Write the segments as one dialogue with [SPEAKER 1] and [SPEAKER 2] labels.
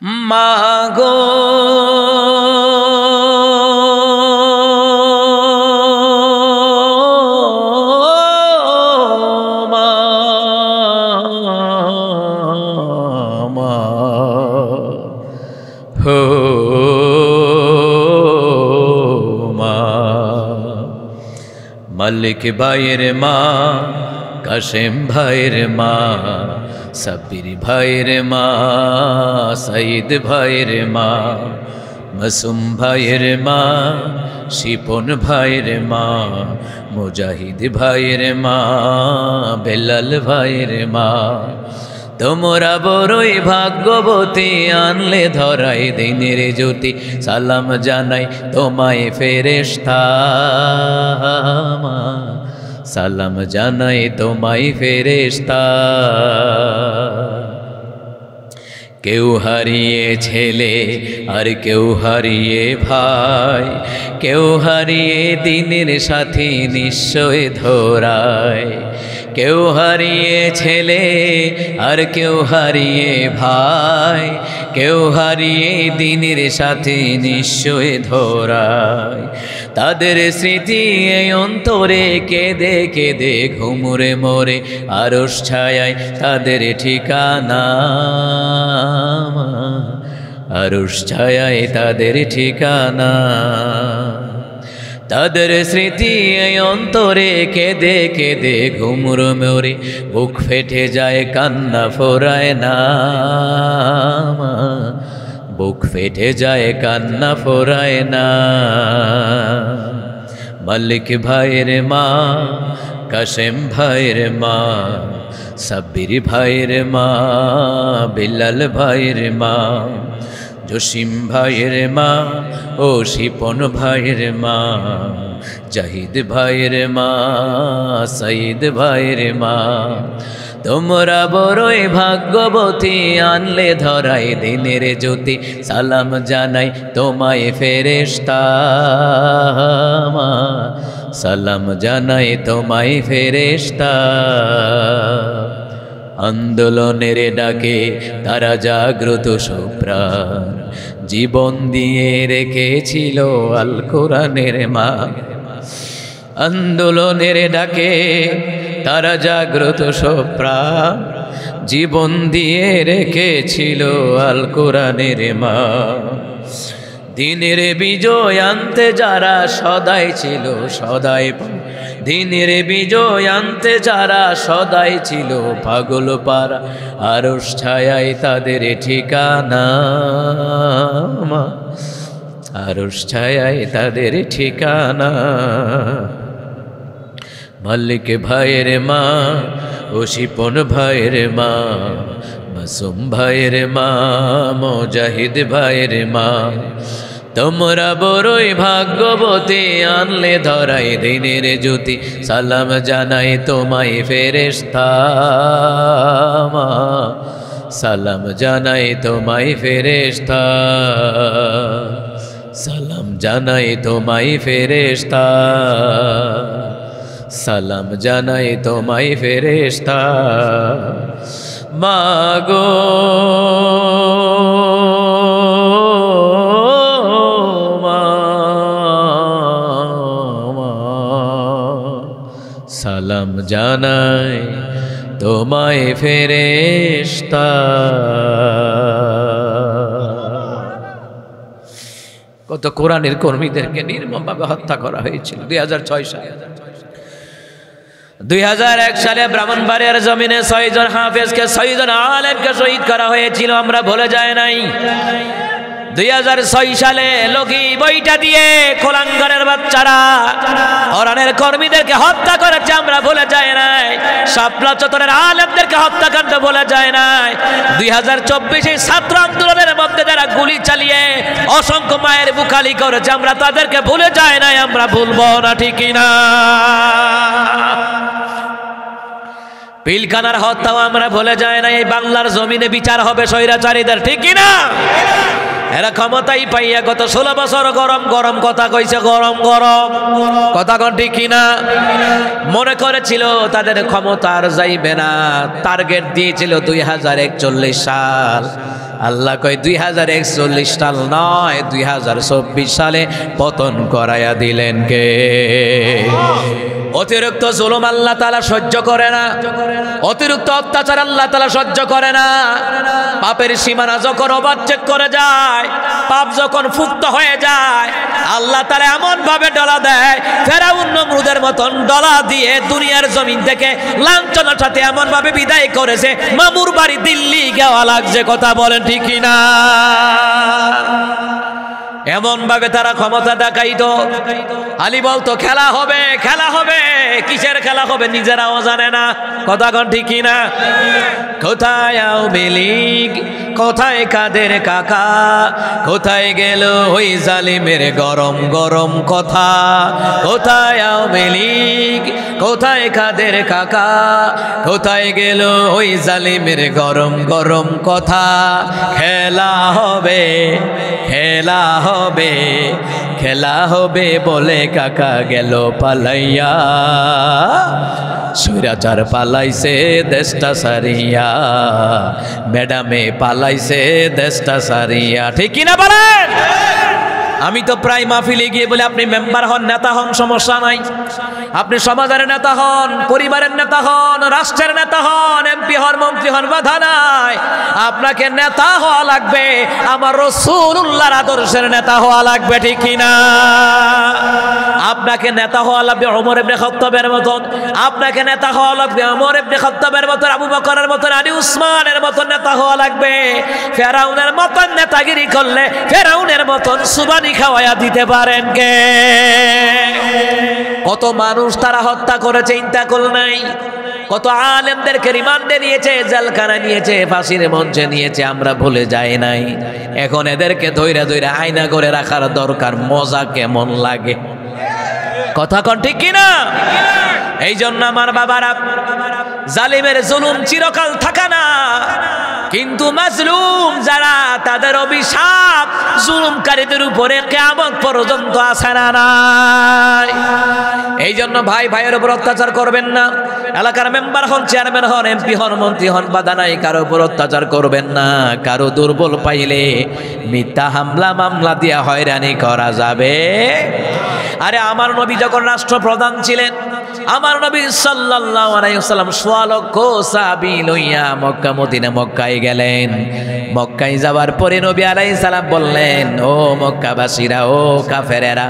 [SPEAKER 1] মাগো হো মা, মালিক ভাইয়ের মা, কাশেম ভাইয়ের মা, সাব্বির ভাইয়ের মা, সাইদ ভাইয়ের মা, মাসুম ভাইয়ের মা, শিপন ভাইয়ের মা, মুজাহিদ ভাইয়ের মা, বেলাল ভাইয়ের মা। তোমরা বড়ই ভাগ্যবতী, আনলে ধরাই দিনের জ্যোতি। সালাম জানাই তোমায় ফেরেশতা, সালাম জানাই তোমায় ফেরেশতা। কেউ হারিয়ে ছেলে আর কেউ হারিয়ে ভাই, কেউ হারিয়ে দিনের সাথী নিশ্চয় ধরায়। কেউ হারিয়ে ছেলে আর কেউ হারিয়ে ভাই, কেউ হারিয়ে দিনের সাথে নিশ্চয় ধরায়। তাদের স্মৃতি এই অন্তরে কেঁদে কেঁদে ঘুমরে মরে, আরশ ছায়ায় তাদের ঠিকানা, আরশ ছায়ায় তাদের ঠিকানা। তাদের স্মৃতি এই অন্তরে কেঁদে কেঁদে ঘুমর মরে, বুক ফেটে যায় কান্না ফোরায় না, বুক ফেটে যায় কান্না ফোরায় না। মালিক ভাইয়ের মা, কাশেম ভাইয়ের মা, সাব্বির ভাইয়ের মা, বেলাল ভাইয়ের মা, জসিম ভাইয়ের মা ও শিপন ভাইয়ের মা, জাহিদ ভাইয়ের মা, সাইদ ভাইয়ের মা। তোমরা বড়ই ভাগ্যবতী, আনলে ধরাই দিনের জ্যোতি। সালাম জানাই তোমায় ফেরেশতা, সালাম জানাই তোমায় ফেরেশতা। আন্দোলনের ডাকে তারা জাগ্রত সুপ্রাণ, জীবন দিয়ে রেখেছিল আল কোরআনের মা। আন্দোলনের ডাকে তারা জাগ্রত সুপ্রাণ, জীবন দিয়ে রেখেছিল আল কোরআনের মা। দিনের বিজয় আনতে যারা সদাই ছিল সদাই, দিনের বিজয় আনতে যারা সদাই ছিল পাগল পারা, আরশ ছায়ায় তাদের ঠিকানা, আরশ ছায়ায় তাদের ঠিকানা। মালিক ভাইয়ের মা ও শিপন ভাইয়ের মা, মাসুম ভাইয়ের মা, মুজাহিদ ভাইয়ের মা। তোমরা বড়ই ভাগ্যবতী, আনলে ধরাই দিনের জ্যোতি। সালাম জানাই তোমায় ফেরেশতা, সালাম জানাই তোমায় ফেরেশতা, সালাম জানাই তোমায় ফেরেশতা, সালাম জানাই তোমায় ফেরেশতা। মাগো সালাম জানাই তোমায় ফেরেশতা। কত কোরআনের কর্মীদেরকে নির্মমভাবে হত্যা করা হয়েছিল 2006 সালে। 2001 সালে ব্রাহ্মণবাড়িয়ার জমিনে 6 জন হাফেজকে, 6 জন আলেমকে শহীদ করা হয়েছিল, আমরা ভুলে যায় নাই। 2006 সালে লগি বইটা দিয়ে কোলাঙ্গারের বাচ্চারা কোরআনের কর্মীদেরকে হত্যা করেছে, আমরা ভুলে যায় নাই। শাপলা চত্বরের আলেমদেরকে হত্যাকাণ্ড ভুলে যায় নাই। 2024 ছাত্র আন্দোলনের মধ্যে যারা গুলি চালিয়ে অসংখ্য মায়ের বুকালি করেছে, আমরা তাদেরকে ভুলে যায় নাই, আমরা ভুলবো না, ঠিক না? পিলখানার হত্যাও আমরা ভুলে যায় না। এই বাংলার জমিনে বিচার হবে স্বৈরাচারীদের, ঠিক না? এরা ক্ষমতাই পাইয়া গত 16 বছর গরম গরম কথা কইছে, গরম গরম কথা কোন, ঠিক কিনা? মনে করেছিল তাদের ক্ষমতা আর যাইবে না, টার্গেট দিয়েছিল 2041 সাল। আল্লাহ কয় 2041 সাল নয় 2024 সালে পতন করাইয়া দিলেন কে? অতিরিক্ত জুলুম আল্লাহ তাআলা সহ্য করে না, অতিরিক্ত অত্যাচার আল্লাহ তাআলা সহ্য করে না। পাপের সীমানা যখন ওভারটেক করে যায়, পাপ যখন ফুক্ত হয়ে যায়, আল্লাহ তাআলা এমন ভাবে ডলা দেয়, ফেরাউন নমরুদের মতন ডলা দিয়ে দুনিয়ার জমিন থেকে লাঞ্ছনার সাথে এমন ভাবে বিদায় করেছে, মামুর বাড়ি দিল্লি যাওয়া লাগছে। কথা বলেন ঠিক কিনা? এমন ভাবে তারা ক্ষমতা দেখাইতো। আলী বলতো খেলা হবে, খেলা হবে। কিসের খেলা হবে নিজেরাও জানে না। কথা কোন ঠিক কিনা? কোথায় আওয়ামী লীগ, কোথায় কাদের কাকা, কোথায় গেল ওই জালিমের গরম গরম কথা? কোথায় আওয়ামী লীগ, কোথায় কাদের কাকা, কোথায় গেল ওই জালিমের গরম গরম কথা? খেলা হবে, খেলা হবে, খেলা হবে বলে কাকা গেল পালাইয়া। সৈরাচার পালাইছে দেশটা সারিয়া, ম্যাডামে পালাইছে দেশটা সারিয়া। ঠিক কিনা বলেন? আমি তো প্রায় মাহফিলে গিয়ে বলে আপনি মেম্বার হন, নেতা হন, সমস্যা নাই। আপনি সমাজের নেতা হন, পরিবারের নেতা হন, রাষ্ট্রের নেতা হন, এমপি হন, মন্ত্রী হন, বাধা নাই। আপনাকে নেতা হওয়া লাগবে, আমার রাসূলুল্লাহর আদর্শের নেতা হওয়া লাগবে। ঠিক কিনা? আপনাকে নেতা হওয়া লাগবে ওমর ইবনে খাত্তাবের মতন, আপনাকে নেতা হওয়া লাগবে ওমর ইবনে খাত্তাবের মতন, আবু বকরের মতন, আলী উসমানের মতন নেতা হওয়া লাগবে। ফেরাউনের মতন নেতাগিরি করলে ফেরাউনের মতন সুবানি খাওয়ায়া দিতে পারেন কে? কত মানুষ তারা হত্যা করেছে, ইন্তাকুল নাই। কত আলেমদেরকে রিমান্ডে নিয়েছে, জেলখানা নিয়েছে, ফাঁসির মঞ্চে নিয়েছে, আমরা ভুলে যাই নাই। এখন এদেরকে ধইরা ধইরা আয়না করে রাখার দরকার। মজা কেমন লাগে? কথা কোন ঠিক কিনা? এই জন্য আমার বাবারা, জালিমের জুলুম চিরকাল থাকা না, কিন্তু মাজলুম যারা তাদের অভিশাপ জুলুমকারীদের উপরে কিয়ামত পর্যন্ত আসে না নাই। এই জন্য ভাই ভাইয়ের উপর অত্যাচার করবেন না। এলাকার মেম্বার হন, চেয়ারম্যান হন, এমপি হন, মন্ত্রী হন, বাধা নাই, কারো উপর অত্যাচার করবেন না। কারো দুর্বল পাইলে মিথ্যা হামলা মামলা দিয়া হয়রানি করা যাবে। আরে আমার নবী যখন রাষ্ট্রপ্রধান ছিলেন, আমার নবী সাল্লাল্লাহু আলাইহি ওয়াসাল্লাম ১৬ লক্ষ সাহাবী লইয়া মক্কা মদিনা মক্কায় গেলেন। মক্কায় যাওয়ার পরে নবী আলাইহিস সালাম বললেন, ও মক্কাবাসীরা, ও কাফেরেরা,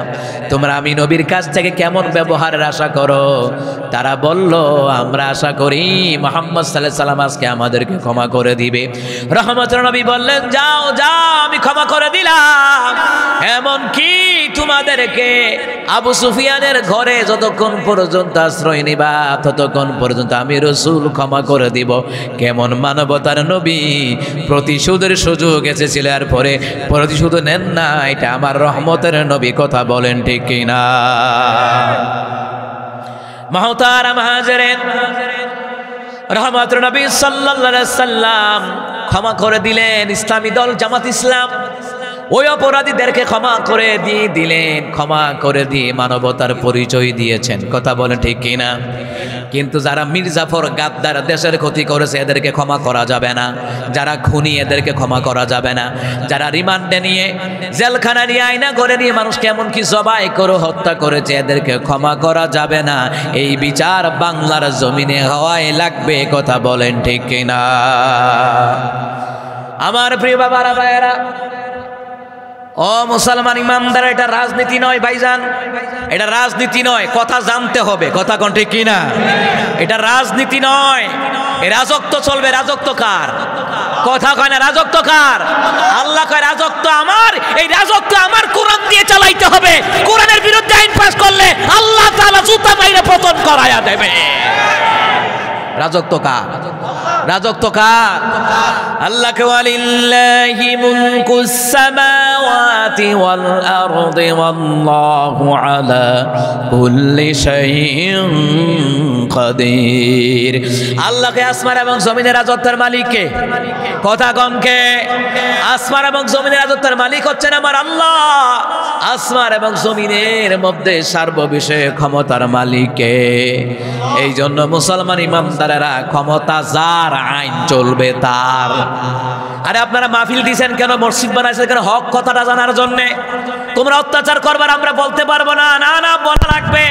[SPEAKER 1] তোমরা আমি নবীর কাছ থেকে কেমন ব্যবহারের আশা করো? তারা বলল, আমরা আশা করি মুহাম্মদ সাল্লাল্লাহু আলাইহি সাল্লাম আজকে আমাদেরকে ক্ষমা করে দিবে। রহমতের নবী বললেন, যাও যাও, আমি ক্ষমা করে দিলাম। এমন কি তোমাদেরকে আবু সুফিয়ানের ঘরে যতক্ষণ পর্যন্ত আশ্রয় নিবা, ততক্ষণ পর্যন্ত আমি রাসূল ক্ষমা করে দিব। কেমন মানবতার নবী! প্রতিশোধের সুযোগ এসেছিল, আর পরে প্রতিশোধ নেন না। এটা আমার রহমতের নবী। কথা বলেন ঠিক কিনা? মুহতারাম হাজিরিন, রহমতের নবী সাল্লাল্লাহু আলাইহি সাল্লাম ক্ষমা করে দিলেন। ইসলামী দল জামাত ইসলাম ওই অপরাধীদেরকে ক্ষমা করে দিয়ে দিলেন, ক্ষমা করে দিয়ে মানবতার পরিচয় দিয়েছেন। কথা বলেন ঠিক কিনা? কিন্তু যারা মির্জাফর গাদ্দার দেশের ক্ষতি করেছে এদেরকে ক্ষমা করা যাবে না। যারা খুনি এদেরকে ক্ষমা করা যাবে না। যারা রিমান্ডে নিয়ে জেলখানা নিয়ে আয়না করে নিয়ে মানুষকে এমনকি জবাই করে হত্যা করেছে এদেরকে ক্ষমা করা যাবে না। এই বিচার বাংলার জমিনে হওয়াই লাগবে। কথা বলেন ঠিক কিনা? আমার প্রিয় বাবারা ভাইয়েরা, ও মুসলমান ইমানদার, এটা রাজনীতি নয় ভাইজান, এটা রাজনীতি নয়। কথা জানতে হবে। কথা কোন ঠিক কিনা? এটা রাজনীতি নয়। এই রাজত্ব চলবে। রাজত্ব কার? কথা কয় না, রাজত্ব কার? আল্লাহ কয় রাজত্ব আমার। এই রাজত্ব আমার কোরআন দিয়ে চালাইতে হবে। কোরআনের বিরুদ্ধে আইন পাস করলে আল্লাহ তাআলা জুতা মাইরে পতন করায়া দেবে। রাজত্ব কার? রাজত্ব কার? আল্লাহকে ওয়ালিল্লাহি মুলকুস সামাওয়াতি ওয়াল আরদি ওয়াল্লাহু আলা কুল্লি শাইইন কাদির। আল্লাহকে আসমান এবং জমিনের রাজত্বের মালিক কে? কথা কম কে? আসমান এবং জমিনের রাজত্বের মালিক হচ্ছেন আমার আল্লাহ। আসমান এবং জমিনের মধ্যে সার্ববিষয়ে ক্ষমতার মালিক কে? এই জন্য মুসলমান ইমানদার ইমানদারেরা, ক্ষমতা যার, আইন চলবে তার। আরে আপনারা মাহফিল দিয়েছেন কেন, মসজিদ বানাইছেন কেন? হক কথাটা জানার জন্য। তোমরা অত্যাচার করবার আমরা বলতে পারবো না, না না বলা লাগবে।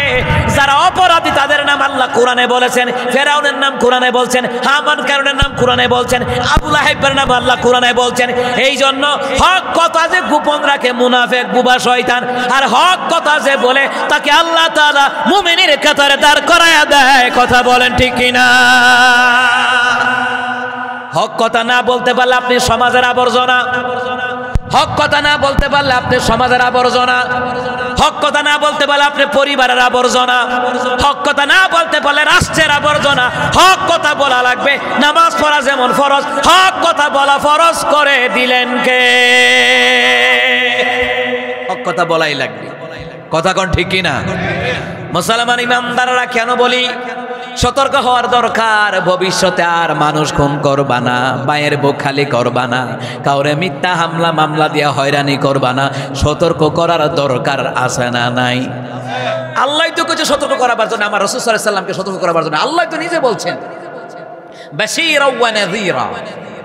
[SPEAKER 1] যারা অপরাধী তাদের নাম আল্লাহ কোরআনে বলেছেন, ফেরাউনের নাম কোরআনে বলছেন, হামান কারণের নাম কোরআনে বলছেন, আবু লাহাবের নাম আল্লাহ কোরআনে বলছেন। এই জন্য হক কথা যে গোপন রাখে মুনাফিক, বুবা, শয়তান, আর হক কথা যে বলে তাকে আল্লাহ তাআলা মুমিনের কাতারে দাঁড় করায়া দেয়। কথা বলেন ঠিক কিনা? হক কথা না বলতে পারলে আপনি সমাজের আবর্জনা। হক কথা না বলতে পারলে আপনি সমাজের আবর্জনা। হক কথা না বলতে পারলে আপনি পরিবারের আবর্জনা। হক কথা না বলতে পারলে রাষ্ট্রের আবর্জনা। হক কথা বলা লাগবে। নামাজ পড়া যেমন ফরজ, হক কথা বলা ফরজ করে দিলেন কে? হক কথা বলাই লাগবে। কথা কোন ঠিক কিনা? মুসলমান ইমানদাররা কেন বলি সতর্ক হওয়ার দরকার? ভবিষ্যতে আর মানুষ খুন করবা না, মায়ের বুক খালি করবা না, কাউরে মিথ্যা হামলা মামলা দিয়া হয়রানি করবা না। সতর্ক করার দরকার আছে না নাই? আল্লাহ তো কিছু সতর্ক করাবার জন্য, আমার রাসূল সাল্লাল্লাহু আলাইহি ওয়াসাল্লামকে সতর্ক করাবার জন্য আল্লাহ তো নিজে বলছেন, বাশীরা ওয়া নাযীরা।